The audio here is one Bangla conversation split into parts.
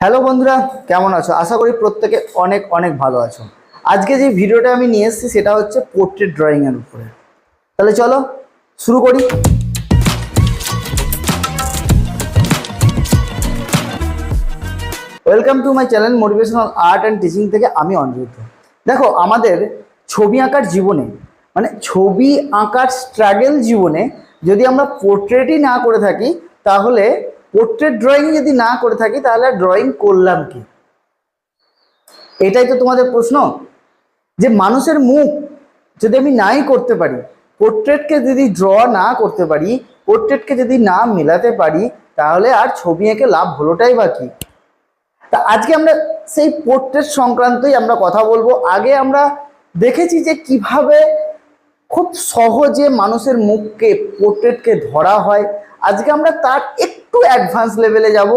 হ্যালো বন্ধুরা, কেমন আছো? আশা করি প্রত্যেকে অনেক অনেক ভালো আছো। আজকে যে ভিডিওটা আমি নিয়ে এসেছি সেটা হচ্ছে পোর্ট্রেট ড্রয়িং এর উপরে। তাহলে চলো শুরু করি। Welcome to my channel motivational art and teaching থেকে আমি অনিরুদ্ধ। দেখো, আমাদের ছবি আঁকার জীবনে ছবি আঁকার স্ট্রাগল জীবনে যদি আমরা পোর্ট্রেটই না করে থাকি, তাহলে পোর্ট্রেট ড্রয়িং যদি না করে থাকি তাহলে ড্রয়িং করলাম কি? এটাই তো তোমাদের প্রশ্ন, যে মানুষের মুখ যদি আমি নাই করতে পারি, পোর্ট্রেটকে যদি ড্র না করতে পারি, পোর্ট্রেটকে যদি না মেলাতে পারি, তাহলে আর ছবি এঁকে লাভ হলোটাই বা কি? তা আজকে আমরা সেই পোর্ট্রেট সংক্রান্তই আমরা কথা বলবো। আগে আমরা দেখেছি যে কিভাবে খুব সহজে মানুষের মুখকে পোর্ট্রেটকে ধরা হয়। আজকে আমরা তার একটু অ্যাডভান্স লেভেলে যাব,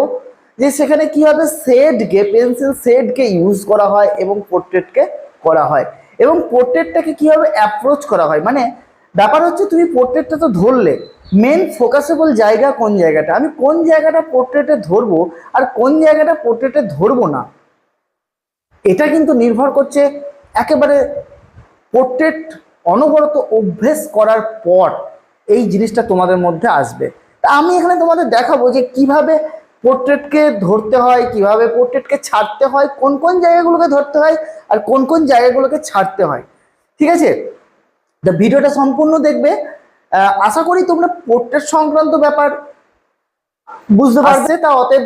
যে সেখানে কীভাবে শেডকে, পেন্সিল শেডকে ইউজ করা হয় এবং পোর্ট্রেটকে করা হয়, এবং পোর্ট্রেটটাকে কীভাবে অ্যাপ্রোচ করা হয়। ব্যাপার হচ্ছে, তুমি পোর্ট্রেটটা তো ধরলে, মেন ফোকাসেবল জায়গা কোন জায়গাটা, আমি কোন জায়গাটা পোর্ট্রেটে ধরবো আর কোন জায়গাটা পোর্ট্রেটে ধরবো না, এটা কিন্তু নির্ভর করছে একেবারে পোর্ট্রেট অনবরত অভ্যেস করার পর এই জিনিসটা তোমাদের মধ্যে আসবে। তা আমি এখানে তোমাদের দেখাবো যে কিভাবে পোর্ট্রেটকে ধরতে হয়, কিভাবে পোর্ট্রেটকে ছাড়তে হয়, কোন কোন জায়গাগুলোকে ধরতে হয় আর কোন কোন জায়গাগুলোকে ছাড়তে হয়। ঠিক আছে, তা ভিডিওটা সম্পূর্ণ দেখবে। আশা করি তোমরা পোর্ট্রেট সংক্রান্ত ব্যাপার বুঝতে পারবে। তা অতএব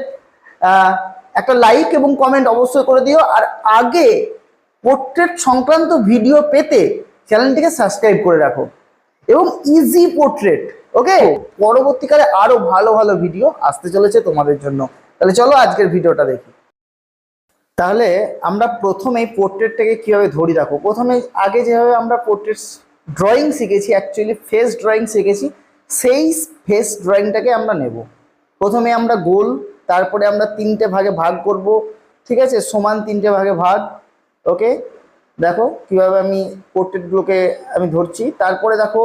একটা লাইক এবং কমেন্ট অবশ্যই করে দিও। আর আগে পোর্ট্রেট সংক্রান্ত ভিডিও পেতে চ্যানেলটিকে সাবস্ক্রাইব করে রাখো, এবং ইজি পোর্ট্রেট, ওকে, পরবর্তীকালে আরো ভালো ভালো ভিডিও আসতে চলেছে তোমাদের জন্য। তাহলে চলো আজকের ভিডিওটা দেখি। তাহলে আমরা প্রথমেই পোর্ট্রেটটাকে কিভাবে ধরি দেখো। প্রথমে আগে যেভাবে আমরা পোর্ট্রেট ড্রয়িং শিখেছি, অ্যাকচুয়ালি ফেস ড্রয়িং শিখেছি, সেই ফেস ড্রয়িংটাকে আমরা নেব। প্রথমে আমরা গোল, তারপরে আমরা তিনটে ভাগে ভাগ করব, ঠিক আছে, সমান তিনটে ভাগে ভাগ। ওকে, দেখো কিভাবে আমি পোর্ট্রেটগুলোকে আমি ধরছি। তারপরে দেখো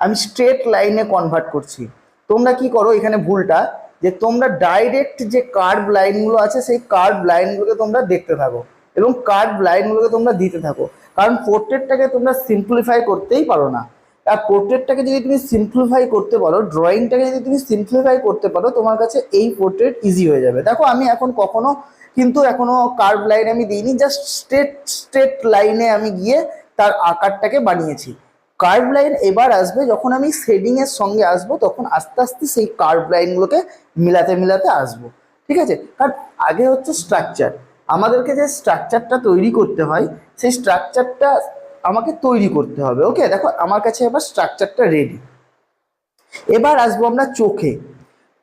আমি স্ট্রেট লাইনে কনভার্ট করছি। তোমরা কি করো এখানে ভুলটা, যে তোমরা ডাইরেক্ট যে কার্ভ লাইনগুলো আছে সেই কার্ভ লাইনগুলোকে তোমরা দেখতে থাকো এবং কার্ভ লাইনগুলোকে তোমরা দিতে থাকো, কারণ পোর্ট্রেটটাকে তোমরা সিম্পলিফাই করতেই পারো না। আর পোর্ট্রেটটাকে যদি তুমি সিম্পলিফাই করতে পারো, ড্রয়িংটাকে যদি তুমি সিম্পলিফাই করতে পারো, তোমার কাছে এই পোর্ট্রেট ইজি হয়ে যাবে। দেখো আমি এখন এখনো কার্ভ লাইন আমি দিইনি, জাস্ট স্ট্রেট লাইনে আমি গিয়ে তার আকারটাকে বানিয়েছি। কার্ভ লাইন এবার আসবে যখন আমি শেডিং এর সঙ্গে আসবো, তখন আস্তে আস্তে সেই কার্ভ লাইনগুলোকে মিলাতে মিলাতে আসবো। ঠিক আছে, কারণ আগে হচ্ছে স্ট্রাকচার, আমাদেরকে যে স্ট্রাকচারটা তৈরি করতে হয় সেই স্ট্রাকচারটা আমাকে তৈরি করতে হবে। ওকে, দেখো আমার কাছে এবার স্ট্রাকচারটা রেডি। এবার আসবো আমরা চোখে।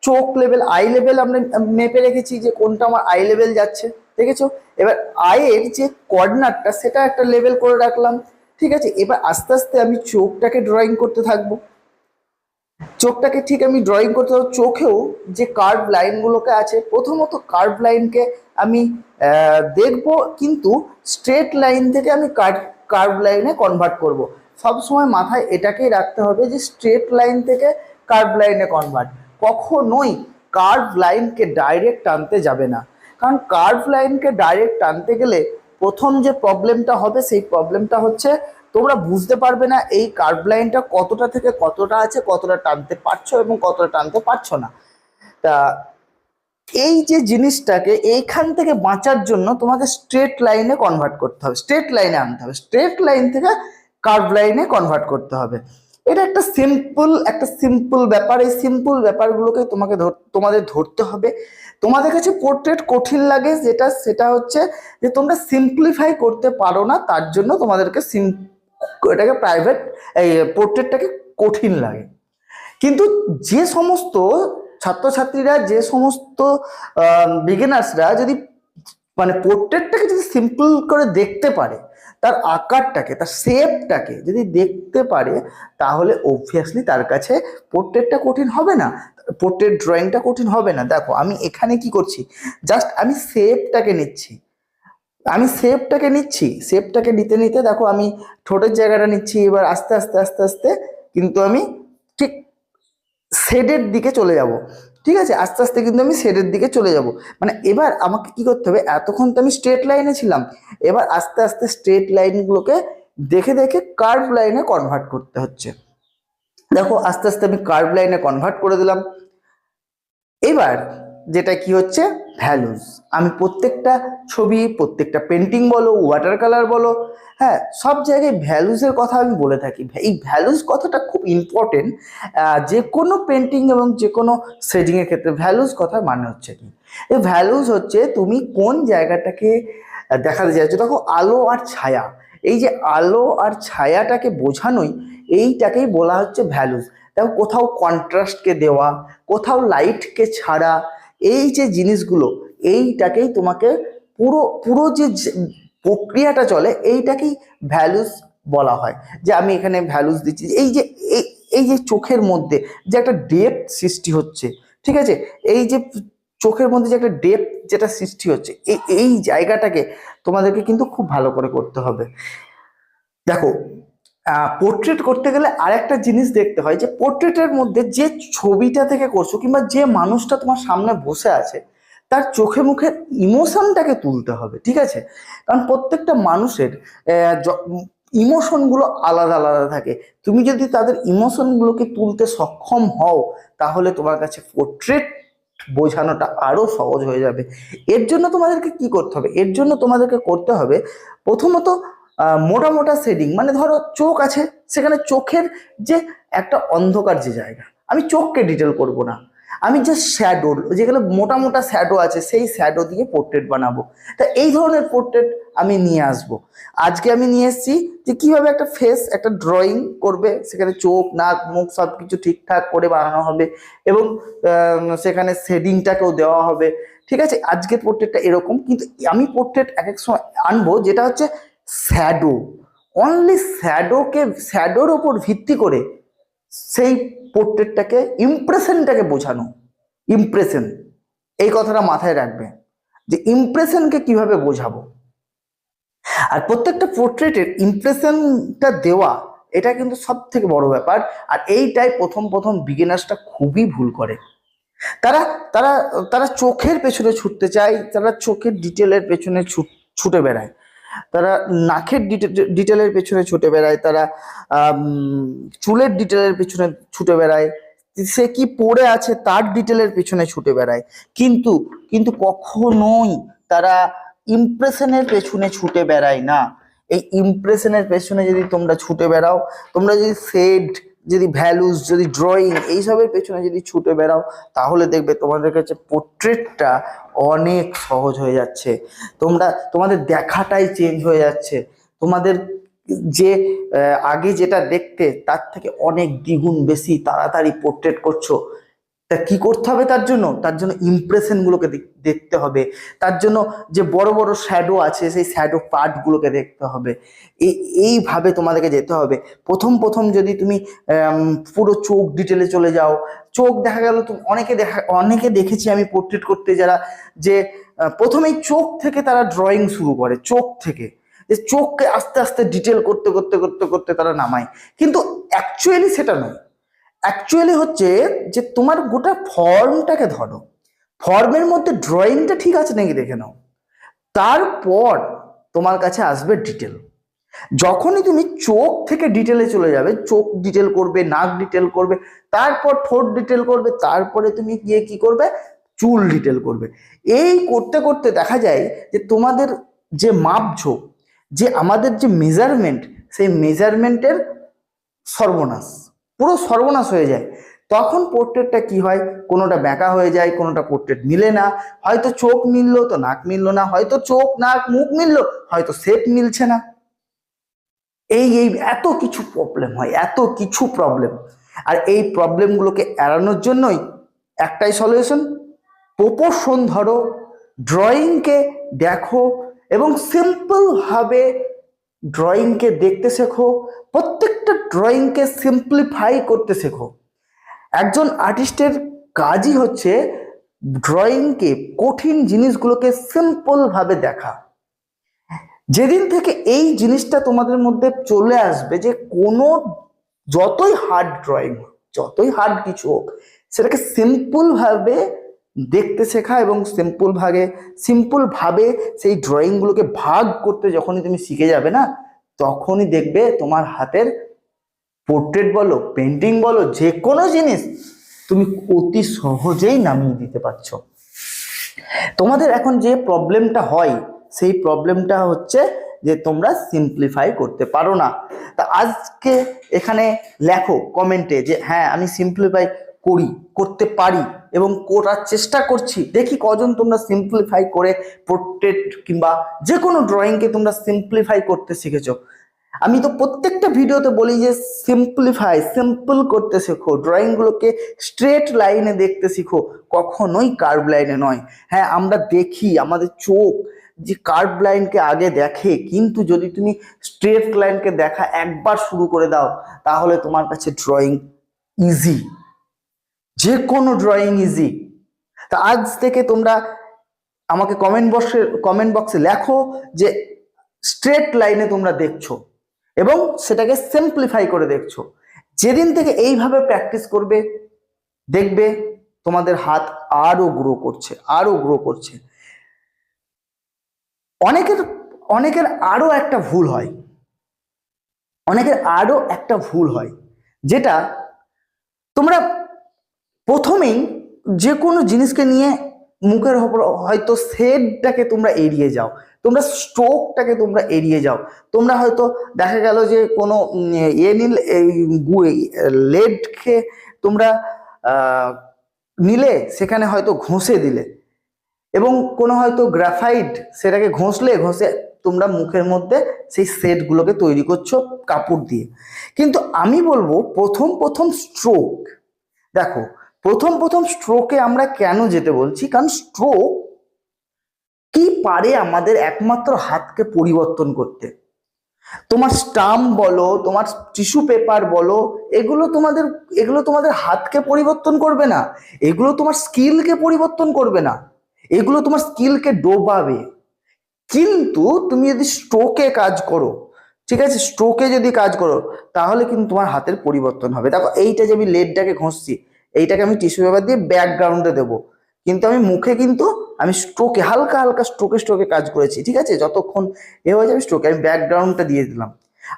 চোখ লেভেল, আই লেভেল আমরা মেপে রেখেছি যে কোনটা আমার আই লেভেল যাচ্ছে, দেখেছো। এবার আয়ের যে কর্নারটা সেটা একটা লেভেল করে রাখলাম। ঠিক আছে, এবার আস্তে আস্তে আমি চোখটাকে ড্রয়িং করতে থাকবো। চোখটাকে ঠিক আমি ড্রয়িং করতে থাকবো। চোখেও যে কার্ভ লাইনগুলোকে আছে, প্রথমত কার্ভ লাইনকে আমি দেখবো, কিন্তু স্ট্রেট লাইন থেকে আমি কার্ভ লাইনে কনভার্ট করব। সবসময় মাথায় এটাকেই রাখতে হবে যে স্ট্রেট লাইন থেকে কার্ভ লাইনে কনভার্ট, কখনোই কার্ভ লাইনকে ডাইরেক্ট টানতে যাবে না। কারণ কার্ভ লাইনকে ডাইরেক্ট টানতে গেলে প্রথম যে প্রবলেমটা হবে, সেই প্রবলেমটা হচ্ছে তোমরা বুঝতে পারবে না এই কার্ভ লাইনটা কতটা থেকে কতটা আছে, কতটা টানতে পারছো এবং কতটা টানতে পারছো না। তা এই যে জিনিসটাকে এইখান থেকে বাঁচার জন্য তোমাকে স্ট্রেট লাইনে কনভার্ট করতে হবে, স্ট্রেট লাইনে আনতে হবে, স্ট্রেট লাইন থেকে কার্ভ লাইনে কনভার্ট করতে হবে। এটা একটা সিম্পল ব্যাপার। এই সিম্পল ব্যাপারগুলোকে তোমাদের ধরতে হবে। তোমাদের কাছে পোর্ট্রেট কঠিন লাগে সেটা হচ্ছে যে তোমরা সিম্পলিফাই করতে পারো না, তার জন্য তোমাদেরকে এটাকে এই পোর্ট্রেটটাকে কঠিন লাগে। কিন্তু যে সমস্ত ছাত্রছাত্রীরা, যে সমস্ত বিগিনার্সরা যদি পোর্ট্রেটটাকে যদি সিম্পল করে দেখতে পারে, তার আকারটাকে, তার শেপটাকে যদি দেখতে পারে, তাহলে অবভিয়াসলি তার কাছে পোর্ট্রেটটা কঠিন হবে না, পোর্ট্রেট ড্রয়িংটা কঠিন হবে না। দেখো আমি এখানে কি করছি, জাস্ট আমি শেপটাকে নিচ্ছি, শেপটাকে নিতে নিতে দেখো আমি ঠোঁটের জায়গাটা নিচ্ছি। এবার আস্তে আস্তে আস্তে আস্তে কিন্তু আমি ঠিক শেডের দিকে চলে যাব। ঠিক আছে, আস্তে আস্তে কিন্তু আমি শেডের দিকে চলে যাব। মানে এবার আমাকে কি করতে হবে, এতক্ষণ তো আমি স্ট্রেট লাইনে ছিলাম, এবার আস্তে আস্তে স্ট্রেট লাইনগুলোকে দেখে দেখে কার্ভ লাইনে কনভার্ট করতে হচ্ছে। দেখো আস্তে আস্তে আমি কার্ভ লাইনে কনভার্ট করে দিলাম। এবার যেটা কি হচ্ছে, ভ্যালুজ। আমি প্রত্যেকটা ছবি, প্রত্যেকটা পেন্টিং বলো, ওয়াটার কালার বলো, হ্যাঁ, সব জায়গায় ভ্যালুজের কথা আমি বলে থাকি। এই ভ্যালুজ কথাটা খুব ইম্পর্টেন্ট। যে কোনো পেন্টিং এবং যে কোনো শেডিংয়ের ক্ষেত্রে ভ্যালুজ কথার মানে হচ্ছে কি, এই ভ্যালুজ হচ্ছে তুমি কোন জায়গাটাকে দেখাতে চাইছো। দেখো আলো আর ছায়া, এই যে আলো আর ছায়াটাকে বোঝানোই, এইটাকেই বলা হচ্ছে ভ্যালুজ। দেখো কোথাও কন্ট্রাস্টকে দেওয়া, কোথাও লাইটকে ছাড়া, এই যে জিনিসগুলো, এইটাকেই তোমাকে পুরো পুরো যে প্রক্রিয়াটা চলে এইটাকেই ভ্যালুস বলা হয়। যে আমি এখানে ভ্যালুস দিচ্ছি, এই যে এই যে চোখের মধ্যে যে একটা ডেপথ সৃষ্টি হচ্ছে, ঠিক আছে, এই যে চোখের মধ্যে যে একটা ডেপথ যেটা সৃষ্টি হচ্ছে, এই জায়গাটাকে তোমাদেরকে কিন্তু খুব ভালো করে করতে হবে। দেখো পোর্ট্রেট করতে গেলে আরেকটা জিনিস দেখতে হয়, যে পোর্ট্রেটের মধ্যে যে ছবিটা থেকে করছো কিংবা যে মানুষটা তোমার সামনে বসে আছে তার চোখে মুখের ইমোশনটাকে তুলতে হবে, ঠিক আছে। কারণ প্রত্যেকটা মানুষের ইমোশনগুলো আলাদা আলাদা থাকে। তুমি যদি তাদের ইমোশনগুলোকে তুলতে সক্ষম হও, তাহলে তোমার কাছে পোর্ট্রেট বোঝানোটা আরো সহজ হয়ে যাবে। এর জন্য তোমাদেরকে কি করতে হবে, এর জন্য তোমাদেরকে করতে হবে প্রথমত মোটা মোটা শেডিং। মানে ধরো চোখ আছে, সেখানে চোখের যে একটা অন্ধকার যে জায়গা, আমি চোখকে ডিটেল করব না, আমি যে শ্যাডো, যেগুলো মোটা মোটা শ্যাডো আছে, সেই শ্যাডো দিয়ে পোর্ট্রেট বানাবো। তা এই ধরনের পোর্ট্রেট আমি নিয়ে আসব। আজকে আমি নিয়ে এসেছি যে কিভাবে একটা ফেস, একটা ড্রয়িং করবে, সেখানে চোখ নাক মুখ সব কিছু ঠিকঠাক করে বানানো হবে এবং সেখানে শেডিংটাকেও দেওয়া হবে, ঠিক আছে। আজকের পোর্ট্রেটটা এরকম, কিন্তু আমি পোর্ট্রেট এক এক সময় আনবো যেটা হচ্ছে শ্যাডো, অনলি শ্যাডোকে, শ্যাডোর ওপর ভিত্তি করে সেই পোর্ট্রেটটাকে, ইমপ্রেশনটাকে বোঝানো। ইমপ্রেশন, এই কথাটা মাথায় রাখবে যে ইমপ্রেশনকে কিভাবে বোঝাবো। আর প্রত্যেকটা পোর্ট্রেটের ইমপ্রেশনটা দেওয়া, এটা কিন্তু সব থেকে বড় ব্যাপার। আর এইটাই প্রথম প্রথম বিগিনার্সটা খুবই ভুল করে। তারা তারা তারা চোখের পেছনে ছুটতে চায়, তারা চোখের ডিটেলের পেছনে ছুটে বেড়ায়, তারা নাকের ডিটেলের পেছনে ছুটে বেড়ায়, তারা চুলের ডিটেলের পেছনে ছুটে বেড়ায়, সে কি পড়ে আছে তার ডিটেলের পেছনে ছুটে বেড়ায়, কিন্তু কিন্তু কখনোই তারা ইমপ্রেশনের পেছনে ছুটে বেড়ায় না। এই ইমপ্রেশনের পেছনে যদি তোমরা ছুটে বেড়াও, তোমরা যদি শেড, যদি ভ্যালুস, যদি ড্রয়িং, এইসবের পেছনে যদি ছুটে বেড়াও, তাহলে দেখবে তোমাদের কাছে পোর্ট্রেটটা অনেক সহজ হয়ে যাচ্ছে। তোমাদের দেখাটাই চেঞ্জ হয়ে যাচ্ছে। তোমাদের যে আগে যেটা দেখতে তার থেকে অনেক দ্বিগুণ বেশি তাড়াতাড়ি পোর্ট্রেট করছো। তা কি করতে হবে, তার জন্য ইমপ্রেশন গুলোকে দেখতে হবে, তার জন্য যে বড় বড় শ্যাডো আছে সেই শ্যাডো পার্ট গুলোকে দেখতে হবে। এইভাবে তোমাদেরকে যেতে হবে। প্রথম প্রথম যদি তুমি পুরো চোখ ডিটেলে চলে যাও, চোখ দেখা গেল, তুমি অনেকে দেখেছি আমি পোর্ট্রেট করতে, যারা যে প্রথমেই চোখ থেকে তারা ড্রয়িং শুরু করে, চোখ থেকে, যে চোখকে আস্তে আস্তে ডিটেল করতে করতে করতে করতে তারা নামায়, কিন্তু অ্যাকচুয়ালি সেটা নয়। অ্যাকচুয়ালি হচ্ছে যে তোমার গোটা ফর্মটাকে ধরো, ফর্মের মধ্যে ড্রয়িংটা ঠিক আছে নাকি দেখে নাও, তারপর তোমার কাছে আসবে ডিটেল। যখনই তুমি চোখ থেকে ডিটেলে চলে যাবে, চোখ ডিটেল করবে, নাক ডিটেল করবে, তারপর ঠোঁট ডিটেল করবে, তারপরে তুমি গিয়ে কি করবে, চুল ডিটেল করবে। এই করতে করতে দেখা যায় যে তোমাদের যে মাপঝোঁক, যে আমাদের যে মেজারমেন্ট, সেই মেজারমেন্টের সর্বনাশ, পুরো সর্বনাশ হয়ে যায়। তখন পোর্ট্রেটটা কি হয়, কোনোটা ব্যাঁকা হয়ে যায়, কোনোটা পোর্ট্রেট মিলে না, হয়তো চোখ মিললো তো নাক মিললো না, হয়তো চোখ নাক মুখ মিললো, হয়তো শেপ মিলছে না। এই এই এত কিছু প্রবলেম হয়, এত কিছু প্রবলেম। আর এই প্রবলেমগুলোকে এড়ানোর জন্যই একটাই সলিউশন, প্রপোর্শন ধরো, ড্রয়িংকে দেখো এবং সিম্পলভাবে ড্রয়িংকে দেখতে শেখো, প্রত্যেকটা ড্রয়িংকে সিম্পলিফাই করতে শেখো। একজন আর্টিস্টের কাজই হচ্ছে ড্রয়িংকে, কঠিন জিনিসগুলোকে সিম্পলভাবে দেখা। যেদিন থেকে এই জিনিসটা তোমাদের মধ্যে চলে আসবে যে কোনো, যতই হার্ড ড্রয়িং হোক, যতই হার্ড কিছু হোক, সেটাকে সিম্পল ভাবে দেখতে শেখা এবং সিম্পল ভাবে সেই ড্রয়িংগুলোকে ভাগ করতে যখনই তুমি শিখে যাবে না, তখনই দেখবে তোমার হাতের পোর্ট্রেট বলো, পেন্টিং বলো, যে কোনো জিনিস তুমি অতি সহজেই নামিয়ে দিতে পারছো। তোমাদের এখন যে প্রবলেমটা হয়, সেই প্রবলেমটা হচ্ছে যে তোমরা সিম্পলিফাই করতে পারো না। তা আজকে এখানে লেখো কমেন্টে যে হ্যাঁ আমি সিম্পলিফাই করতে পারি এবং করার চেষ্টা করছি। দেখি কজন তোমরা সিম্পলিফাই করে পোর্ট্রেট কিংবা যে কোনো ড্রয়িংকে তোমরা সিম্পলিফাই করতে শিখেছো। আমি তো প্রত্যেকটা ভিডিওতে বলি যে সিম্পল করতে শেখো, ড্রয়িংগুলোকে স্ট্রেট লাইনে দেখতে শিখো, কখনোই কার্ভ লাইনে নয়। হ্যাঁ আমরা দেখি, আমাদের চোখ যে কার্ভ লাইনকে আগে দেখে, কিন্তু যদি তুমি স্ট্রেট লাইনকে দেখা একবার শুরু করে দাও, তাহলে তোমার কাছে ড্রয়িং ইজি, যে কোনো ড্রয়িং ইজি। তা আজ থেকে তোমরা আমাকে কমেন্ট বক্সে লেখো যে স্ট্রেট লাইনে তোমরা দেখছো এবং সেটাকে সিম্পলিফাই করে দেখছো। যেদিন থেকে এইভাবে প্র্যাকটিস করবে, দেখবে তোমাদের হাত আরো গ্রো করছে। অনেকের আরো একটা ভুল হয়, যেটা তোমরা প্রথমেই যে কোনো জিনিসকে নিয়ে মুখের ওপর হয়তো শেডটাকে তোমরা এড়িয়ে যাও, তোমরা স্ট্রোকটাকে তোমরা এড়িয়ে যাও। তোমরা হয়তো দেখা গেল যে কোনো লেডকে তোমরা নিলে সেখানে হয়তো ঘষে দিলে, এবং কোনো হয়তো গ্রাফাইট সেটাকে ঘষে তোমরা মুখের মধ্যে সেই শেডগুলোকে তৈরি করছো কাপড় দিয়ে। কিন্তু আমি বলবো প্রথম স্ট্রোক দেখো, প্রথম স্ট্রোকে আমরা কেন যেতে বলছি, কারণ স্ট্রোক কি পারে আমাদের একমাত্র হাতকে পরিবর্তন করতে। তোমার স্টাম্প বলো, তোমার টিস্যু পেপার বলো, এগুলো তোমাদের হাতকে পরিবর্তন করবে না, এগুলো তোমার স্কিলকে পরিবর্তন করবে না, এগুলো তোমার স্কিলকে ডোবাবে। কিন্তু তুমি যদি স্ট্রোকে কাজ করো, ঠিক আছে, স্ট্রোকে যদি কাজ করো, তাহলে কিন্তু তোমার হাতের পরিবর্তন হবে। দেখো এইটা যে আমি লেডটাকে ঘষছি, এইটাকে আমি টিস্যু পেপার দিয়ে ব্যাকগ্রাউন্ডে দেবো, কিন্তু আমি মুখে কিন্তু আমি স্ট্রোকে হালকা স্ট্রোকে কাজ করেছি, ঠিক আছে। যতক্ষণ হয়ে যাবে স্ট্রোকে আমি ব্যাকগ্রাউন্ডটা দিয়ে দিলাম।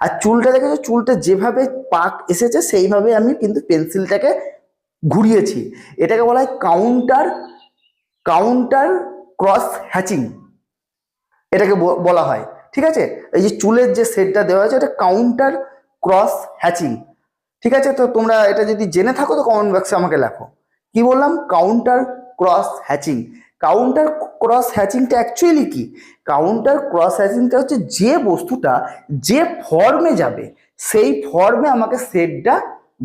আর চুলটা দেখেছো, চুলটা যেভাবে পাক এসেছে সেইভাবে আমি কিন্তু পেন্সিলটাকে ঘুরিয়েছি। এটাকে বলা হয় কাউন্টার ক্রস হ্যাচিং, এটাকে বলা হয়, ঠিক আছে। এই যে চুলের যে সেটটা দেওয়া আছে, এটা কাউন্টার ক্রস হ্যাচিং, ঠিক আছে। তো তোমরা এটা যদি জেনে থাকো তো কমেন্ট বক্সে আমাকে লেখো। কি বললাম? কাউন্টার ক্রস হ্যাচিংটা অ্যাকচুয়ালি কি? কাউন্টার ক্রস হ্যাচিংটা হচ্ছে যে বস্তুটা যে ফর্মে যাবে সেই ফর্মে আমাকে সেটটা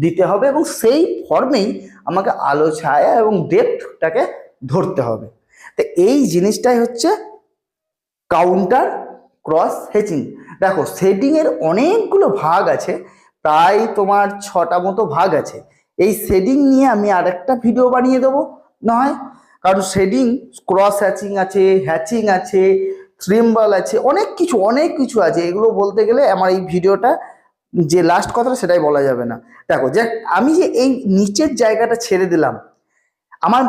দিতে হবে এবং সেই ফর্মেই আমাকে আলো ছায়া এবং ডেপথটাকে ধরতে হবে। তো এই জিনিসটাই হচ্ছে কাউন্টার ক্রস হ্যাচিং। দেখো শেডিং এর অনেকগুলো ভাগ আছে, প্রায় তোমার 6টা মতো ভাগ আছে। এই শেডিং নিয়ে আমি আরেকটা ভিডিও বানিয়ে দেবো নয়, কারণ শেডিং ক্রস হ্যাচিং আছে, থ্রিম্বল আছে, অনেক কিছু আছে। এগুলো বলতে গেলে আমার এই ভিডিওটা যে লাস্ট কথাটা সেটাই বলা যাবে না। দেখো যে আমি যে এই নিচের জায়গাটা ছেড়ে দিলাম, আমার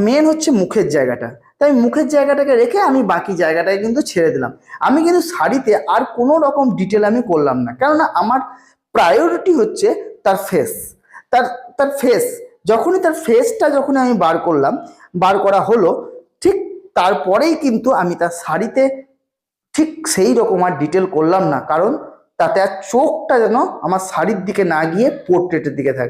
মেন হচ্ছে মুখের জায়গাটা, তাই মুখের জায়গাটাকে রেখে আমি বাকি জায়গাটাকে কিন্তু ছেড়ে দিলাম। আমি কিন্তু শাড়িতে আর কোনো রকম ডিটেল আমি করলাম না, কেননা আমার প্রায়োরিটি হচ্ছে তার ফেস। তার ফেস যখনই আমি বার করা হলো, ঠিক তারপরেই কিন্তু আমি তার শাড়িতে ঠিক সেই রকম আর ডিটেল করলাম না, কারণ তাতে আর চোখটা যেন আমার শাড়ির দিকে না গিয়ে পোর্ট্রেটের দিকে থাকে।